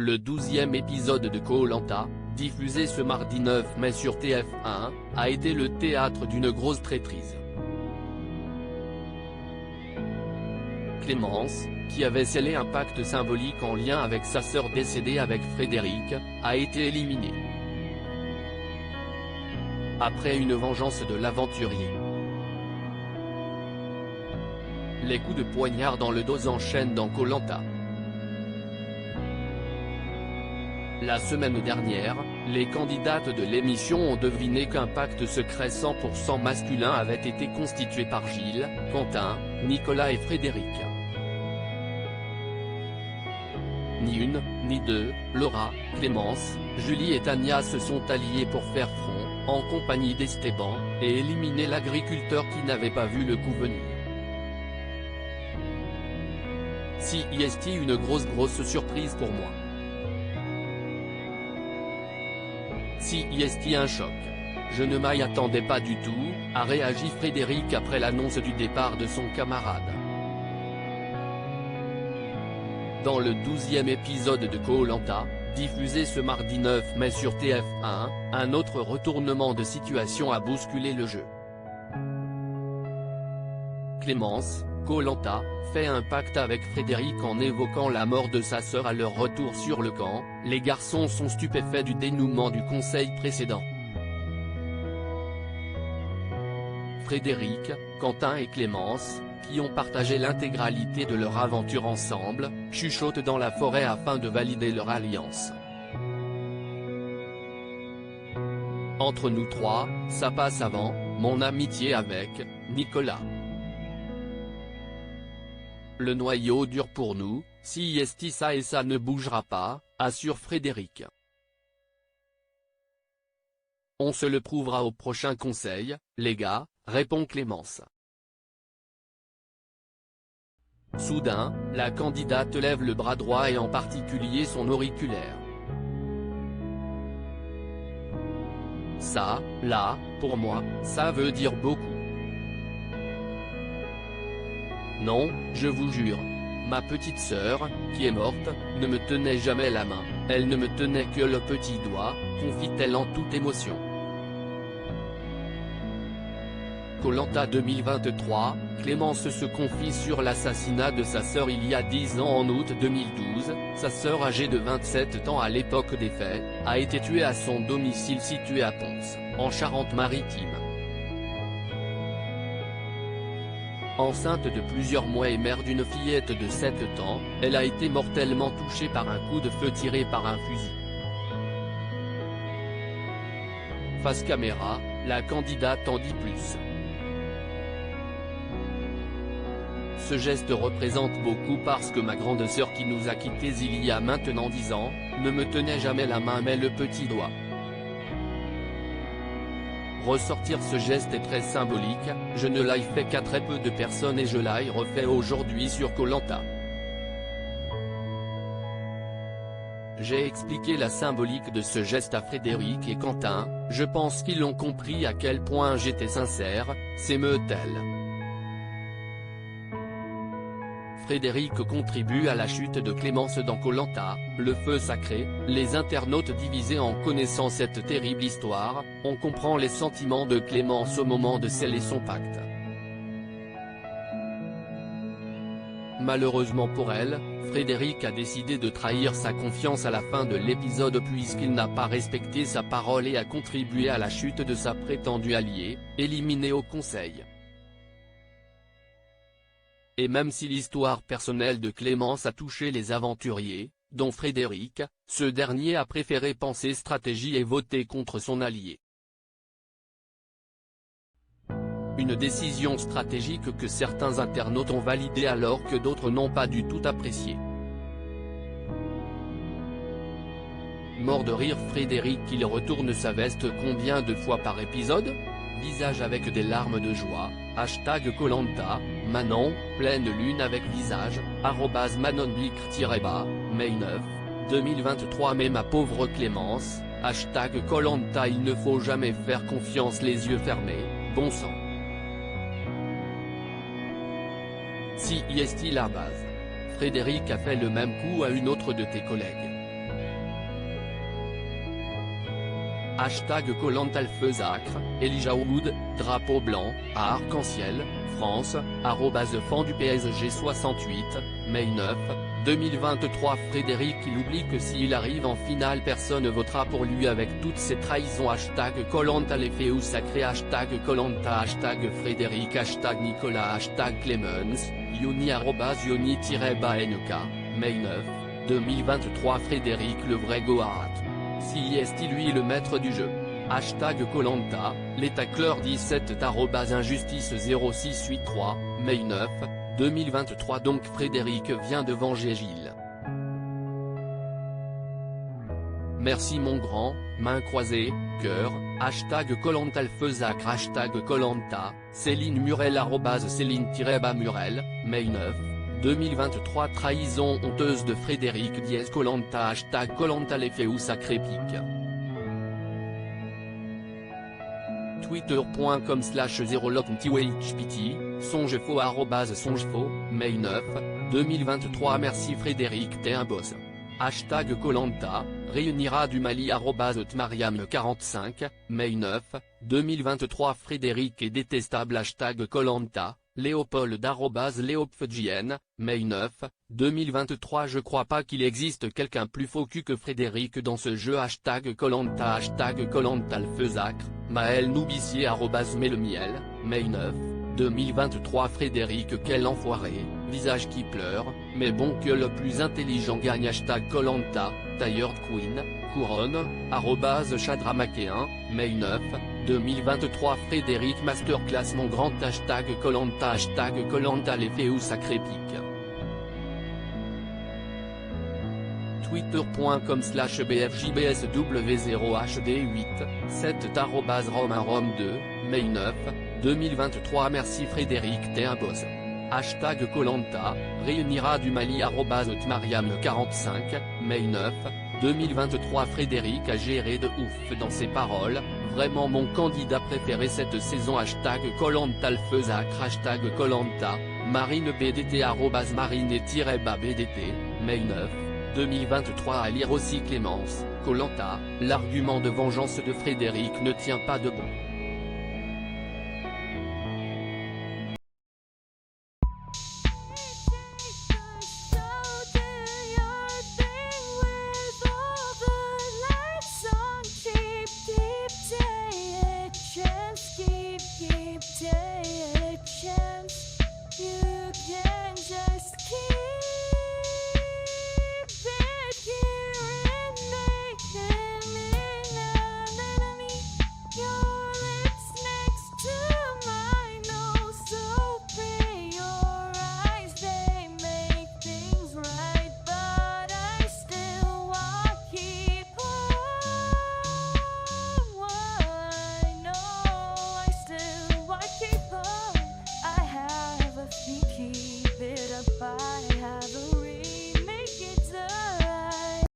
Le 12e épisode de Koh-Lanta, diffusé ce mardi 9 mai sur TF1, a été le théâtre d'une grosse traîtrise. Clémence, qui avait scellé un pacte symbolique en lien avec sa sœur décédée avec Frédéric, a été éliminée. Après une vengeance de l'aventurier. Les coups de poignard dans le dos s'enchaînent dans Koh-Lanta. La semaine dernière, les candidates de l'émission ont deviné qu'un pacte secret 100% masculin avait été constitué par Gilles, Quentin, Nicolas et Frédéric. Ni une, ni deux, Laura, Clémence, Julie et Tania se sont alliées pour faire front, en compagnie d'Esteban, et éliminer l'agriculteur qui n'avait pas vu le coup venir. Si est une grosse surprise pour moi. Si est un choc. Je ne m'y attendais pas du tout, a réagi Frédéric après l'annonce du départ de son camarade. Dans le 12e épisode de Koh-Lanta, diffusé ce mardi 9 mai sur TF1, un autre retournement de situation a bousculé le jeu. Clémence, Koh-Lanta, fait un pacte avec Frédéric en évoquant la mort de sa sœur à leur retour sur le camp. Les garçons sont stupéfaits du dénouement du conseil précédent. Frédéric, Quentin et Clémence, qui ont partagé l'intégralité de leur aventure ensemble, chuchotent dans la forêt afin de valider leur alliance. Entre nous trois, ça passe avant, mon amitié avec Nicolas. Le noyau dur pour nous, si ça et ça ne bougera pas, assure Frédéric. On se le prouvera au prochain conseil, les gars, répond Clémence. Soudain, la candidate lève le bras droit et en particulier son auriculaire. Ça, là, pour moi, ça veut dire beaucoup. Non, je vous jure. Ma petite sœur, qui est morte, ne me tenait jamais la main, elle ne me tenait que le petit doigt, confie-t-elle en toute émotion. Koh-Lanta 2023, Clémence se confie sur l'assassinat de sa sœur il y a 10 ans en août 2012, sa sœur âgée de 27 ans à l'époque des faits, a été tuée à son domicile situé à Pons, en Charente-Maritime. Enceinte de plusieurs mois et mère d'une fillette de 7 ans, elle a été mortellement touchée par un coup de feu tiré par un fusil. Face caméra, la candidate en dit plus. Ce geste représente beaucoup parce que ma grande sœur qui nous a quittés il y a maintenant 10 ans, ne me tenait jamais la main mais le petit doigt. Ressortir ce geste est très symbolique, je ne l'ai fait qu'à très peu de personnes et je l'ai refait aujourd'hui sur Koh-Lanta. J'ai expliqué la symbolique de ce geste à Frédéric et Quentin, je pense qu'ils ont compris à quel point j'étais sincère, s'émeut-elle. Frédéric contribue à la chute de Clémence dans Koh-Lanta, le feu sacré. Les internautes divisés en connaissant cette terrible histoire, on comprend les sentiments de Clémence au moment de sceller son pacte. Malheureusement pour elle, Frédéric a décidé de trahir sa confiance à la fin de l'épisode puisqu'il n'a pas respecté sa parole et a contribué à la chute de sa prétendue alliée, éliminée au conseil. Et même si l'histoire personnelle de Clémence a touché les aventuriers, dont Frédéric, ce dernier a préféré penser stratégie et voter contre son allié. Une décision stratégique que certains internautes ont validée alors que d'autres n'ont pas du tout apprécié. Mort de rire Frédéric il retourne sa veste combien de fois par épisode ? Visage avec des larmes de joie, hashtag Koh-Lanta, Manon, pleine lune avec visage, @manonblic_bas, mai 9, 2023 mais ma pauvre Clémence, hashtag Koh-Lanta il ne faut jamais faire confiance les yeux fermés, bon sang. Si est la base. Frédéric a fait le même coup à une autre de tes collègues. Hashtag Koh-Lanta le feu sacre, Elijah Wood, drapeau blanc, à Arc-en-Ciel, France, @fan du PSG 68, mai 9, 2023. Frédéric il oublie que s'il arrive en finale personne ne votera pour lui avec toutes ces trahisons. Hashtag Koh-Lanta les feux sacrés. Hashtag Koh-Lanta. Hashtag Frédéric. Hashtag Nicolas. Hashtag Clemens, Yoni @Yoni-NK, mai 9, 2023. Frédéric le vrai Goat. Si est-il lui le maître du jeu. Hashtag Koh-Lanta, les tacleurs 17 @injustice 0683, mai 9, 2023. Donc Frédéric vient de venger Gilles. Merci mon grand, main croisée, cœur, hashtag Koh-Lanta le feu sacre. Hashtag Koh-Lanta, Céline Murel @Céline-Murel, mai 9, 2023. Trahison honteuse de Frédéric Koh-Lanta. Hashtag Koh-Lanta les feux sacrés pique. Twitter.com/0locmtiwhpt, songefaux @songefaux, mai 9, 2023. Merci Frédéric t'es un boss. Hashtag Koh-Lanta, réunira du Mali @tmariam45, mai 9, 2023. Frédéric est détestable. Hashtag Koh-Lanta, Léopold @Léopfjn, mai 9, 2023. Je crois pas qu'il existe quelqu'un plus faux cul que Frédéric dans ce jeu. Hashtag Koh-Lanta. Hashtag Koh-Lanta le feu sacre, Maël Noubissier @melemiel, mai 9, 2023. Frédéric quel enfoiré, visage qui pleure, mais bon que le plus intelligent gagne. Hashtag Koh-Lanta, Tired Queen, couronne, @chadramaquet1, mai 9, 2023. Frédéric masterclass mon grand. Hashtag Koh-Lanta. Hashtag Koh-Lanta les feux sacrés pique. Twitter.com/bfjbsw0hd8, 7 @romainrome2, mai 9, 2023. Merci Frédéric t'es un boss. Hashtag Koh-Lanta, réunira du Mali @tmariam45, mai 9, 2023. Frédéric a géré de ouf dans ses paroles, vraiment mon candidat préféré cette saison. Hashtag Koh-Lanta le feu sacre. Hashtag Koh-Lanta, Marine BDT @marine-BDT, mai 9, 2023. À lire aussi Clémence, Koh-Lanta, l'argument de vengeance de Frédéric ne tient pas debout.